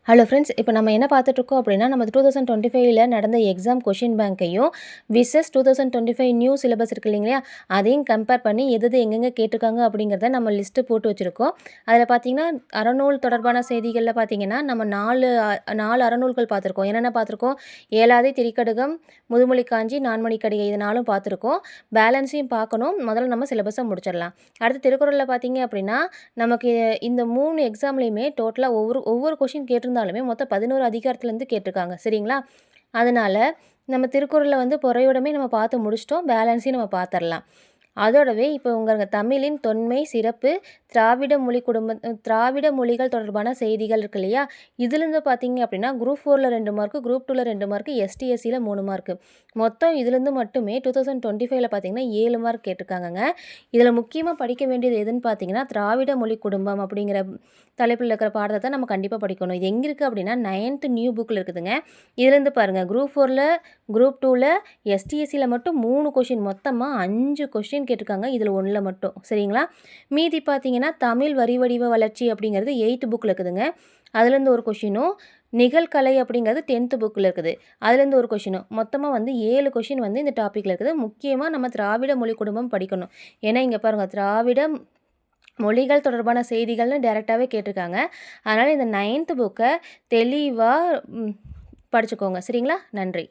Hello friends, இப்போ நம்ம என்ன பார்த்துட்ருக்கோம் அப்படின்னா, நம்ம 2025ல நடந்த எக்ஸாம் கொஷின் பேங்க்கையும், விசஸ் 2025 நியூ சிலபஸ் இருக்கு இல்லைங்களா, அதையும் கம்பேர் பண்ணி எது எது எங்கெங்கே கேட்டிருக்காங்க அப்படிங்கிறத நம்ம லிஸ்ட்டு போட்டு வச்சுருக்கோம். அதில் பார்த்தீங்கன்னா, அறநூல் தொடர்பான செய்திகளில் பார்த்தீங்கன்னா, நம்ம 4 அறநூல்கள் பார்த்துருக்கோம். என்னென்ன பார்த்துருக்கோம்? ஏலாதி, திரிகடுகம், முதுமொழி காஞ்சி, நான்மணிக்கடிகை இது 4ம் பார்த்துருக்கோம். பேலன்ஸையும் பார்க்கணும். முதல்ல நம்ம சிலபஸை முடிச்சிடலாம். அடுத்து திருக்குறளில் பார்த்தீங்க அப்படின்னா, நமக்கு இந்த 3 எக்ஸாம்லேயுமே டோட்டலாக ஒவ்வொரு ஒவ்வொரு கொஷின் கேட்டிருந்தாலுமே மொத்தம் 11 அதிகாரத்துலேருந்து கேட்டிருக்காங்க. சரிங்களா? அதனால நம்ம திருக்குறளில் வந்து பொறையுடைமை நம்ம பார்த்து முடிச்சிட்டோம். பேலன்ஸையும் நம்ம பார்த்துரலாம். அதோடவே இப்போ உங்க தமிழின் தொன்மை, சிறப்பு, திராவிட மொழிகள் தொடர்பான செய்திகள் இருக்கு இல்லையா? இதுலேருந்து பார்த்தீங்க அப்படின்னா, குரூப் 4ல 2 மார்க்கு, குரூப் 2ல 2 மார்க்கு, எஸ்டிஎஸ்சியில் 3 மார்க்கு. மொத்தம் இதுலேருந்து மட்டுமே 2025ல பார்த்தீங்கன்னா 7 மார்க் கேட்டிருக்காங்கங்க. இதில் முக்கியமாக படிக்க வேண்டியது எதுன்னு பார்த்தீங்கன்னா, திராவிட மொழி குடும்பம் அப்படிங்கிற தலைப்பில் இருக்கிற பாடத்தை நம்ம கண்டிப்பாக படிக்கணும். இது எங்கே இருக்குது அப்படின்னா 9th நியூ புக்கில் இருக்குதுங்க. இதுலேருந்து பாருங்கள், குரூப் 4ல, குரூப் 2ல, எஸ்டிஎஸ்சியில் மட்டும் 3 கொஷின், மொத்தமாக 5 கொஷின் கேட்டிருக்காங்க. இதில் 1ல் மட்டும். சரிங்களா? மீதி பார்த்தீங்கன்னா, தமிழ் வரி வடிவ வளர்ச்சி அப்படிங்கிறது 8th புக்கில் இருக்குதுங்க. அதுலேருந்து ஒரு கொஷினும், நிகழ்கலை அப்படிங்கிறது 10th புக்கில் இருக்குது. அதுலேருந்து ஒரு கொஷினும், மொத்தமாக வந்து 7 கொஷின் வந்து இந்த டாப்பிக்கில் இருக்குது. முக்கியமாக நம்ம திராவிட மொழி குடும்பம் படிக்கணும். ஏன்னா இங்கே பாருங்கள், திராவிட மொழிகள் தொடர்பான செய்திகள்னு டைரெக்டாகவே கேட்டிருக்காங்க. அதனால் இந்த 9th புக்கை தெளிவாக படிச்சுக்கோங்க. சரிங்களா? நன்றி.